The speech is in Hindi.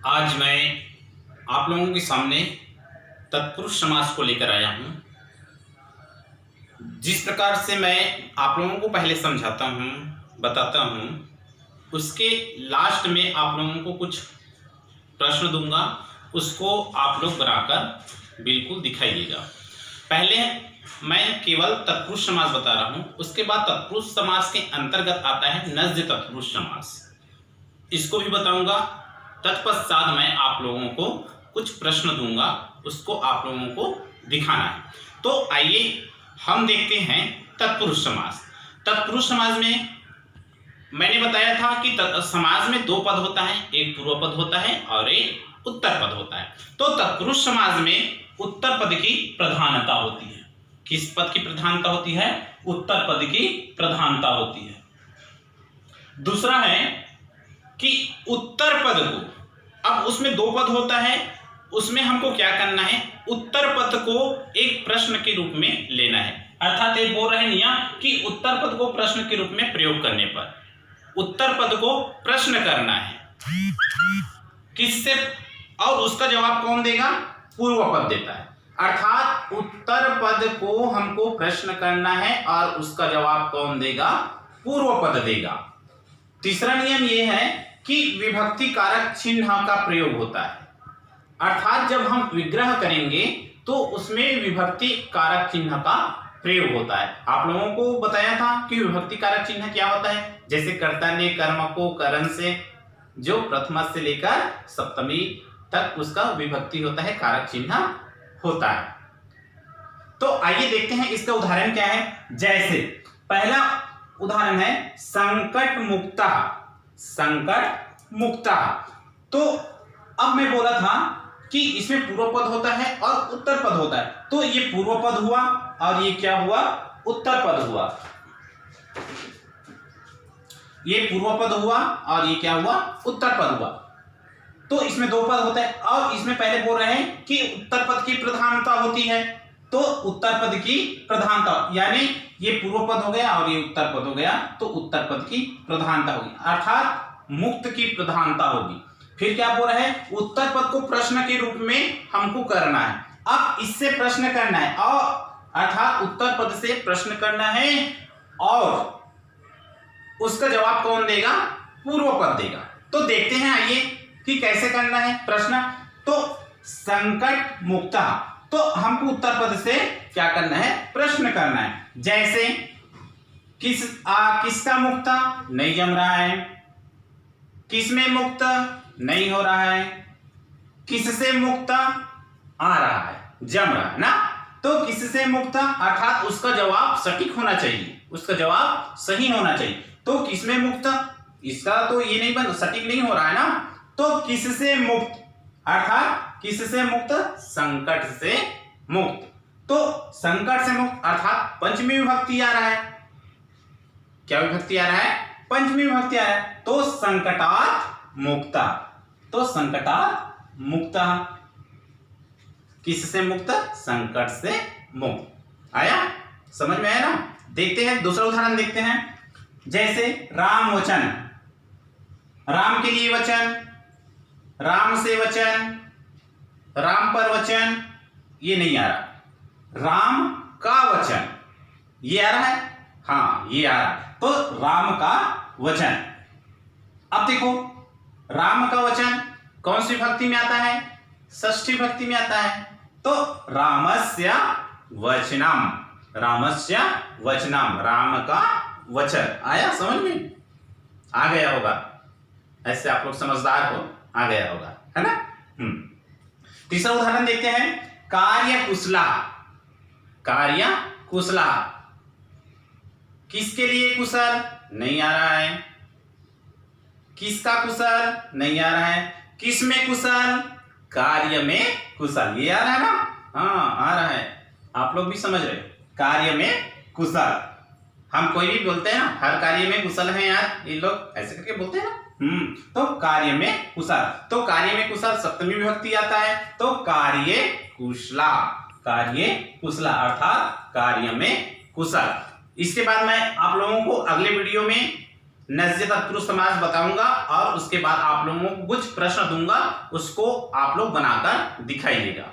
आज मैं आप लोगों के सामने तत्पुरुष समास को लेकर आया हूँ। जिस प्रकार से मैं आप लोगों को पहले समझाता हूँ, बताता हूँ, उसके लास्ट में आप लोगों को कुछ प्रश्न दूंगा, उसको आप लोग बनाकर बिल्कुल दिखाइएगा। पहले मैं केवल तत्पुरुष समास बता रहा हूँ, उसके बाद तत्पुरुष समास के अंतर्गत आता है नज्य तत्पुरुष समास, इसको भी बताऊंगा। तत्पश्चात मैं आप लोगों को कुछ प्रश्न दूंगा, उसको आप लोगों को दिखाना है। तो आइए हम देखते हैं तत्पुरुष समास। तत्पुरुष समास में मैंने बताया था कि समास में दो पद होता है, एक पूर्व पद होता है और एक उत्तर पद होता है। तो तत्पुरुष समास में उत्तर पद की प्रधानता होती है। किस पद की प्रधानता होती है? उत्तर पद की प्रधानता होती है। दूसरा है कि उत्तर पद को, अब उसमें दो पद होता है, उसमें हमको क्या करना है? उत्तर पद को एक प्रश्न के रूप में लेना है। अर्थात ये बोल रहे नियम कि उत्तर पद को प्रश्न के रूप में प्रयोग करने पर उत्तर पद को प्रश्न करना है किससे, और उसका जवाब कौन देगा? पूर्व पद देता है। अर्थात उत्तर पद को हमको प्रश्न करना है और उसका जवाब कौन देगा? पूर्व पद देगा। तीसरा नियम यह है कि विभक्ति कारक चिन्ह का प्रयोग होता है। अर्थात जब हम विग्रह करेंगे तो उसमें विभक्ति कारक चिन्ह का प्रयोग होता है। आप लोगों को बताया था कि विभक्ति कारक चिन्ह क्या होता है। जैसे कर्ता ने कर्म को करण से, जो प्रथमा से लेकर सप्तमी तक उसका विभक्ति होता है, कारक चिन्ह होता है। तो आइए देखते हैं इसका उदाहरण क्या है। जैसे पहला उदाहरण है संकट मुक्ता। संकट मुक्ता। तो अब मैं बोला था कि इसमें पूर्व पद होता है और उत्तर पद होता है। तो ये पूर्व पद हुआ और ये क्या हुआ? उत्तर पद हुआ। ये पूर्व पद हुआ और ये क्या हुआ? उत्तर पद हुआ। तो इसमें दो पद होते हैं और इसमें पहले बोल रहे हैं कि उत्तर पद की प्रधानता होती है। तो उत्तर पद की प्रधानता, यानी ये पूर्व पद हो गया और ये उत्तर पद हो गया, तो उत्तर पद की प्रधानता होगी, अर्थात मुक्त की प्रधानता होगी। फिर क्या बोल रहे हैं? उत्तर पद को प्रश्न के रूप में हमको करना है। अब इससे प्रश्न करना है, और अर्थात उत्तर पद से प्रश्न करना है और उसका जवाब कौन देगा? पूर्व पद देगा। तो देखते हैं आइए कि कैसे करना है प्रश्न। तो संकट मुक्ता, तो हमको उत्तर पद से क्या करना है? प्रश्न करना है। जैसे किसका मुक्ता? नहीं जम रहा है। किसमें मुक्त? नहीं हो रहा है। किससे मुक्ता? आ रहा है, जम रहा है ना। तो किससे मुक्ता, अर्थात उसका जवाब सटीक होना चाहिए, उसका जवाब सही होना चाहिए। तो किसमें मुक्त? इसका तो ये नहीं बन, सटीक नहीं हो रहा है ना। तो किससे मुक्त, अर्थात किससे मुक्त? संकट से मुक्त। तो संकट से मुक्त अर्थात पंचमी विभक्ति आ रहा है। क्या विभक्ति आ रहा है? पंचमी विभक्ति आ रहा है। तो संकटात् मुक्ता। तो संकटात् मुक्ता, किससे मुक्त? संकट से मुक्त। आया, समझ में आया ना। देखते हैं दूसरा उदाहरण देखते हैं। जैसे राम वचन, राम के लिए वचन, राम से वचन, राम पर वचन, ये नहीं आ रहा। राम का वचन, ये आ रहा है, हाँ ये आ रहा है। तो राम का वचन। अब देखो, राम का वचन कौन सी विभक्ति में आता है? षष्ठी विभक्ति में आता है। तो रामस्य वचनम, रामस्य वचनम, राम का वचन। आया समझ में? आ गया होगा, ऐसे आप लोग समझदार हो, आ गया होगा, है ना। तीसरा उदाहरण देखते हैं। कार्य कुशला। कार्य कुशला, किसके लिए कुशल? नहीं आ रहा है। किसका कुशल? नहीं आ रहा है। किस में कुशल? कार्य में कुशल, ये आ रहा है ना। हाँ आ रहा है, आप लोग भी समझ रहे। कार्य में कुशल, हम कोई भी बोलते हैं ना, हर कार्य में कुशल है यार, ये लोग ऐसे करके बोलते हैं ना। तो कार्य में कुशल, तो कार्य में कुशल सप्तमी विभक्ति आता है। तो कार्य कुशला, कार्य कुशला अर्थात कार्य में कुशल। इसके बाद मैं आप लोगों को अगले वीडियो में नज़्य तत्पुरुष समास बताऊंगा और उसके बाद आप लोगों को कुछ प्रश्न दूंगा, उसको आप लोग बनाकर दिखाइएगा।